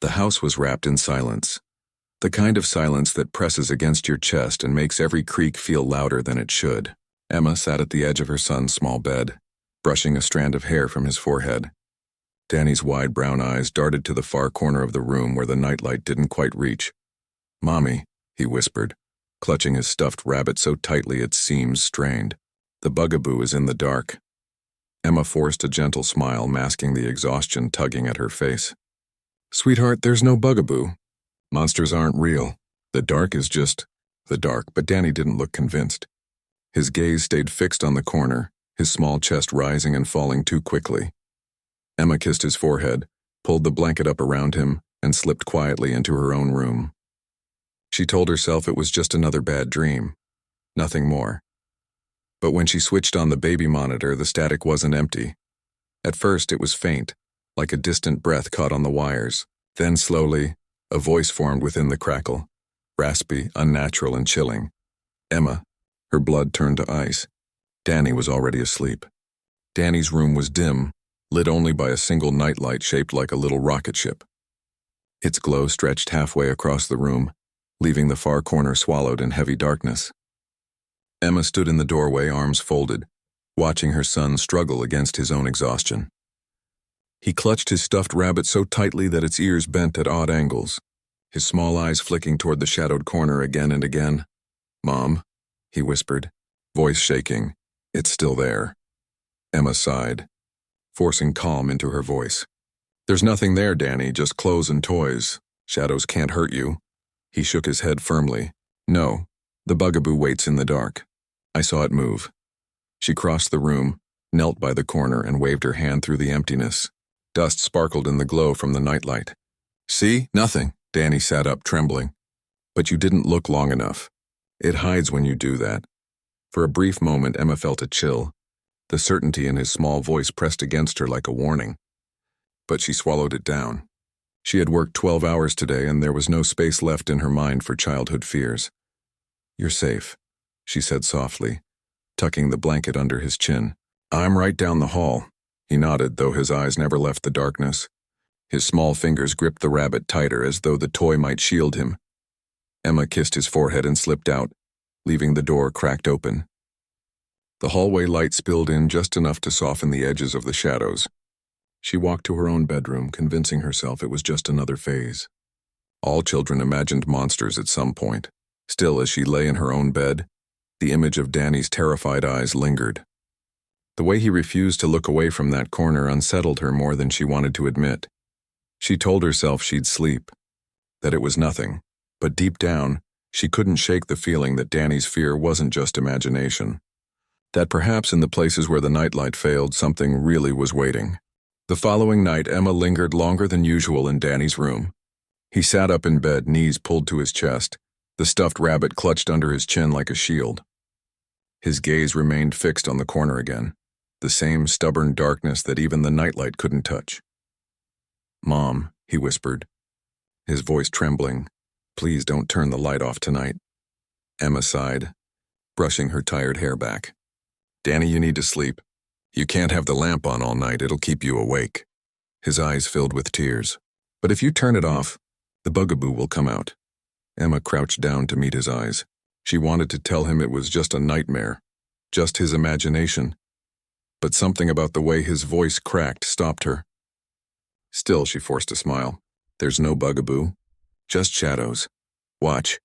The house was wrapped in silence. The kind of silence that presses against your chest and makes every creak feel louder than it should. Emma sat at the edge of her son's small bed, brushing a strand of hair from his forehead. Danny's wide brown eyes darted to the far corner of the room where the nightlight didn't quite reach. "Mommy," he whispered, clutching his stuffed rabbit so tightly its seams strained. "The Bugaboo is in the dark." Emma forced a gentle smile, masking the exhaustion tugging at her face. "Sweetheart, there's no Bugaboo. Monsters aren't real. The dark is just the dark," but Danny didn't look convinced. His gaze stayed fixed on the corner, his small chest rising and falling too quickly. Emma kissed his forehead, pulled the blanket up around him, and slipped quietly into her own room. She told herself it was just another bad dream, nothing more. But when she switched on the baby monitor, the static wasn't empty. At first it was faint, like a distant breath caught on the wires. Then slowly, a voice formed within the crackle, raspy, unnatural, and chilling. Emma. Her blood turned to ice. Danny was already asleep. Danny's room was dim, lit only by a single nightlight shaped like a little rocket ship. Its glow stretched halfway across the room, leaving the far corner swallowed in heavy darkness. Emma stood in the doorway, arms folded, watching her son struggle against his own exhaustion. He clutched his stuffed rabbit so tightly that its ears bent at odd angles, his small eyes flicking toward the shadowed corner again and again. "Mom," he whispered, voice shaking. "It's still there." Emma sighed, forcing calm into her voice. "There's nothing there, Danny, just clothes and toys. Shadows can't hurt you." He shook his head firmly. "No, the Bugaboo waits in the dark. I saw it move." She crossed the room, knelt by the corner, and waved her hand through the emptiness. Dust sparkled in the glow from the nightlight. "See? Nothing." Danny sat up, trembling. "But you didn't look long enough. It hides when you do that." For a brief moment, Emma felt a chill. The certainty in his small voice pressed against her like a warning. But she swallowed it down. She had worked 12 hours today, and there was no space left in her mind for childhood fears. "You're safe," she said softly, tucking the blanket under his chin. "I'm right down the hall." He nodded, though his eyes never left the darkness. His small fingers gripped the rabbit tighter, as though the toy might shield him. Emma kissed his forehead and slipped out, leaving the door cracked open. The hallway light spilled in just enough to soften the edges of the shadows. She walked to her own bedroom, convincing herself it was just another phase. All children imagined monsters at some point. Still, as she lay in her own bed, the image of Danny's terrified eyes lingered. The way he refused to look away from that corner unsettled her more than she wanted to admit. She told herself she'd sleep, that it was nothing, but deep down, she couldn't shake the feeling that Danny's fear wasn't just imagination. That perhaps in the places where the nightlight failed, something really was waiting. The following night, Emma lingered longer than usual in Danny's room. He sat up in bed, knees pulled to his chest, the stuffed rabbit clutched under his chin like a shield. His gaze remained fixed on the corner again, the same stubborn darkness that even the nightlight couldn't touch. "Mom," he whispered, his voice trembling, "please don't turn the light off tonight." Emma sighed, brushing her tired hair back. "Danny, you need to sleep. You can't have the lamp on all night, it'll keep you awake." His eyes filled with tears. "But if you turn it off, the Bugaboo will come out." Emma crouched down to meet his eyes. She wanted to tell him it was just a nightmare, just his imagination. But something about the way his voice cracked stopped her. Still, she forced a smile. "There's no Bugaboo, just shadows. Watch."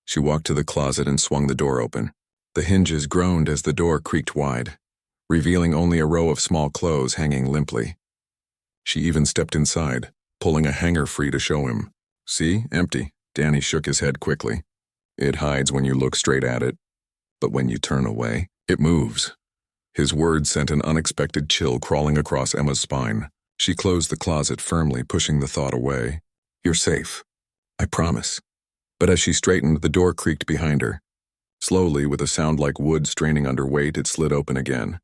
She walked to the closet and swung the door open. The hinges groaned as the door creaked wide, revealing only a row of small clothes hanging limply. She even stepped inside, pulling a hanger free to show him. "See? Empty." Danny shook his head quickly. "It hides when you look straight at it, but when you turn away, it moves." His words sent an unexpected chill crawling across Emma's spine. She closed the closet firmly, pushing the thought away. "You're safe. I promise." But as she straightened, the door creaked behind her. Slowly, with a sound like wood straining under weight, it slid open again.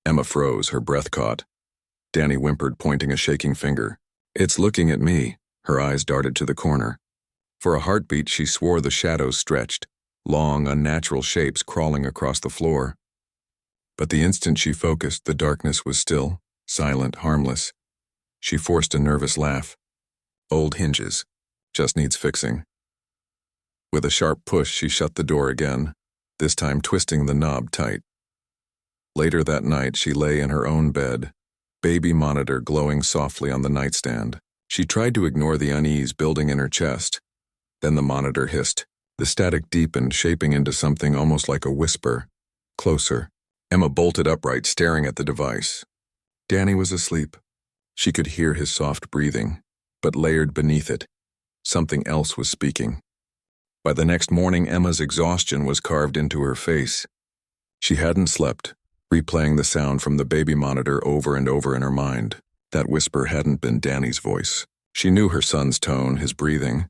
Emma froze, her breath caught. Danny whimpered, pointing a shaking finger. "It's looking at me." Her eyes darted to the corner. For a heartbeat, she swore the shadows stretched, long, unnatural shapes crawling across the floor. But the instant she focused, the darkness was still, silent, harmless. She forced a nervous laugh. Old hinges. Just needs fixing. With a sharp push, she shut the door again, this time twisting the knob tight. Later that night, she lay in her own bed, baby monitor glowing softly on the nightstand. She tried to ignore the unease building in her chest. Then the monitor hissed. The static deepened, shaping into something almost like a whisper. Closer. Emma bolted upright, staring at the device. Danny was asleep. She could hear his soft breathing, but layered beneath it, something else was speaking. By the next morning, Emma's exhaustion was carved into her face. She hadn't slept, replaying the sound from the baby monitor over and over in her mind. That whisper hadn't been Danny's voice. She knew her son's tone, his breathing,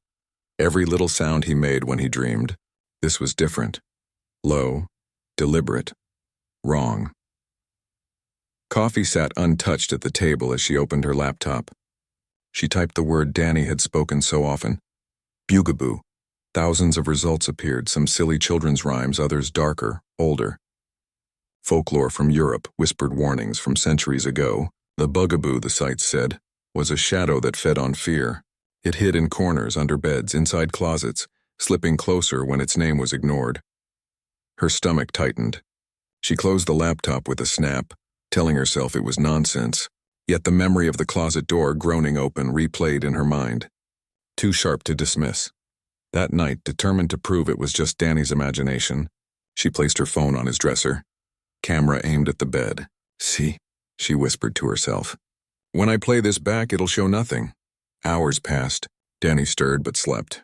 every little sound he made when he dreamed. This was different. Low, deliberate, wrong. Coffee sat untouched at the table as she opened her laptop. She typed the word Danny had spoken so often. Bugaboo. Thousands of results appeared, some silly children's rhymes, others darker, older. Folklore from Europe whispered warnings from centuries ago. The Bugaboo, the site said, was a shadow that fed on fear. It hid in corners, under beds, inside closets, slipping closer when its name was ignored. Her stomach tightened. She closed the laptop with a snap, telling herself it was nonsense. Yet the memory of the closet door groaning open replayed in her mind. Too sharp to dismiss. That night, determined to prove it was just Danny's imagination, she placed her phone on his dresser. Camera aimed at the bed. See, she whispered to herself. When I play this back, it'll show nothing. Hours passed. Danny stirred but slept.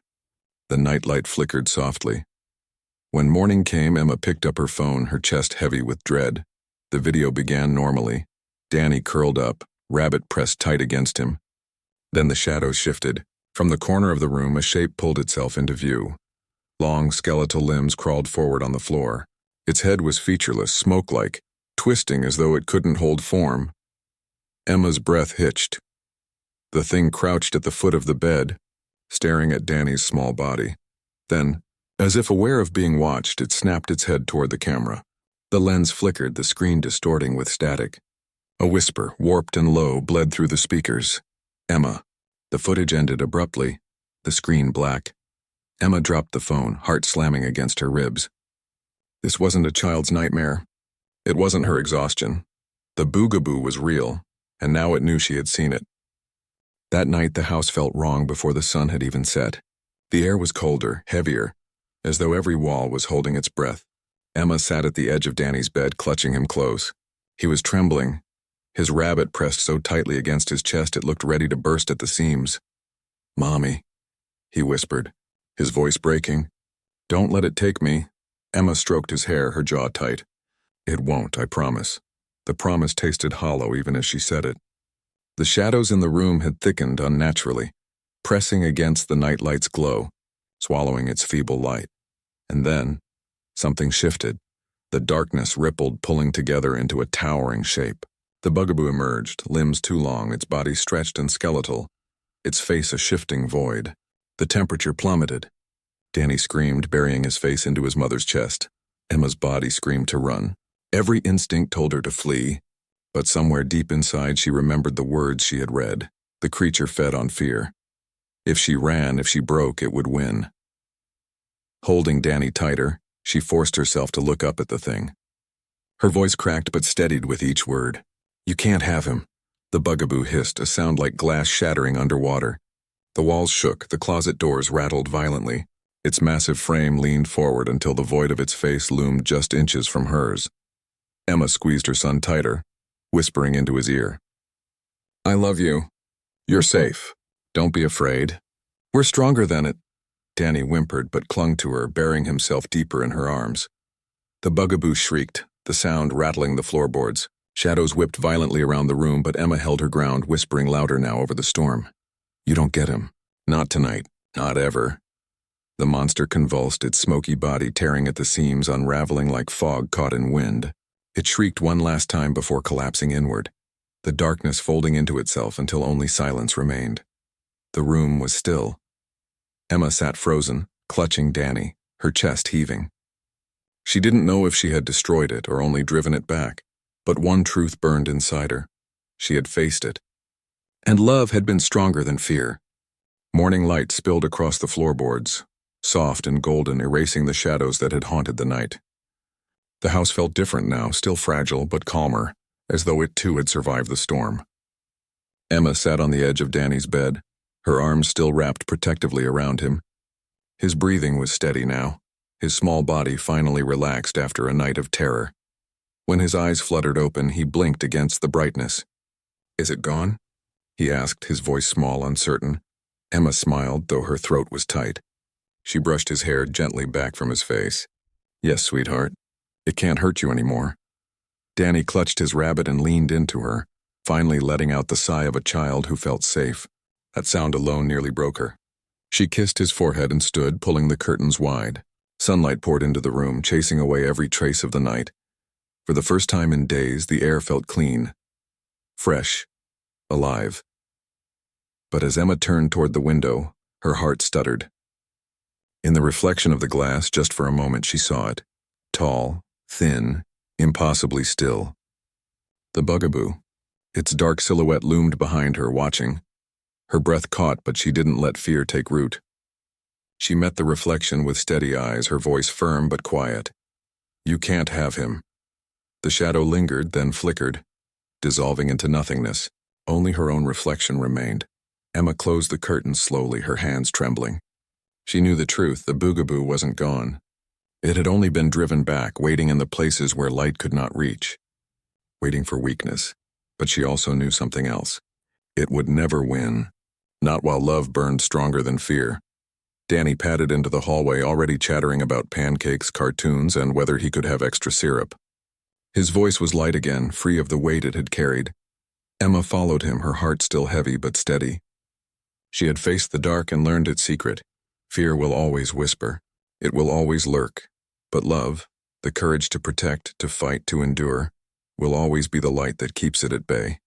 The nightlight flickered softly. When morning came, Emma picked up her phone, her chest heavy with dread. The video began normally. Danny curled up, rabbit pressed tight against him. Then the shadows shifted. From the corner of the room, a shape pulled itself into view. Long, skeletal limbs crawled forward on the floor. Its head was featureless, smoke-like, twisting as though it couldn't hold form. Emma's breath hitched. The thing crouched at the foot of the bed, staring at Danny's small body. Then, as if aware of being watched, it snapped its head toward the camera. The lens flickered, the screen distorting with static. A whisper, warped and low, bled through the speakers. Emma. The footage ended abruptly, the screen black. Emma dropped the phone, heart slamming against her ribs. This wasn't a child's nightmare. It wasn't her exhaustion. The Bugaboo was real, and now it knew she had seen it. That night the house felt wrong before the sun had even set. The air was colder, heavier, as though every wall was holding its breath. Emma sat at the edge of Danny's bed, clutching him close. He was trembling, his rabbit pressed so tightly against his chest it looked ready to burst at the seams. "Mommy," he whispered, his voice breaking. "Don't let it take me." Emma stroked his hair, her jaw tight. "It won't, I promise." The promise tasted hollow even as she said it. The shadows in the room had thickened unnaturally, pressing against the nightlight's glow, swallowing its feeble light. And then, something shifted. The darkness rippled, pulling together into a towering shape. The Bugaboo emerged, limbs too long, its body stretched and skeletal, its face a shifting void. The temperature plummeted. Danny screamed, burying his face into his mother's chest. Emma's body screamed to run. Every instinct told her to flee, but somewhere deep inside she remembered the words she had read. The creature fed on fear. If she ran, if she broke, it would win. Holding Danny tighter, she forced herself to look up at the thing. Her voice cracked but steadied with each word. "You can't have him." The Bugaboo hissed, a sound like glass shattering underwater. The walls shook, the closet doors rattled violently. Its massive frame leaned forward until the void of its face loomed just inches from hers. Emma squeezed her son tighter, whispering into his ear. "I love you. You're safe. Don't be afraid. We're stronger than it." Danny whimpered but clung to her, burying himself deeper in her arms. The Bugaboo shrieked, the sound rattling the floorboards. Shadows whipped violently around the room, but Emma held her ground, whispering louder now over the storm. "You don't get him. Not tonight. Not ever." The monster convulsed, its smoky body tearing at the seams, unraveling like fog caught in wind. It shrieked one last time before collapsing inward, the darkness folding into itself until only silence remained. The room was still. Emma sat frozen, clutching Danny, her chest heaving. She didn't know if she had destroyed it or only driven it back, but one truth burned inside her. She had faced it. And love had been stronger than fear. Morning light spilled across the floorboards, soft and golden, erasing the shadows that had haunted the night. The house felt different now, still fragile but calmer, as though it too had survived the storm. Emma sat on the edge of Danny's bed, her arms still wrapped protectively around him. His breathing was steady now, his small body finally relaxed after a night of terror. When his eyes fluttered open, he blinked against the brightness. "Is it gone?" he asked, his voice small, uncertain. Emma smiled, though her throat was tight. She brushed his hair gently back from his face. "Yes, sweetheart. It can't hurt you anymore." Danny clutched his rabbit and leaned into her, finally letting out the sigh of a child who felt safe. That sound alone nearly broke her. She kissed his forehead and stood, pulling the curtains wide. Sunlight poured into the room, chasing away every trace of the night. For the first time in days, the air felt clean, fresh, alive. But as Emma turned toward the window, her heart stuttered. In the reflection of the glass, just for a moment, she saw it. Tall, thin, impossibly still. The Bugaboo. Its dark silhouette loomed behind her, watching. Her breath caught, but she didn't let fear take root. She met the reflection with steady eyes, her voice firm but quiet. "You can't have him." The shadow lingered, then flickered, dissolving into nothingness. Only her own reflection remained. Emma closed the curtains slowly, her hands trembling. She knew the truth. The Bugaboo wasn't gone. It had only been driven back, waiting in the places where light could not reach. Waiting for weakness. But she also knew something else. It would never win. Not while love burned stronger than fear. Danny padded into the hallway, already chattering about pancakes, cartoons, and whether he could have extra syrup. His voice was light again, free of the weight it had carried. Emma followed him, her heart still heavy but steady. She had faced the dark and learned its secret. Fear will always whisper. It will always lurk. But love, the courage to protect, to fight, to endure, will always be the light that keeps it at bay.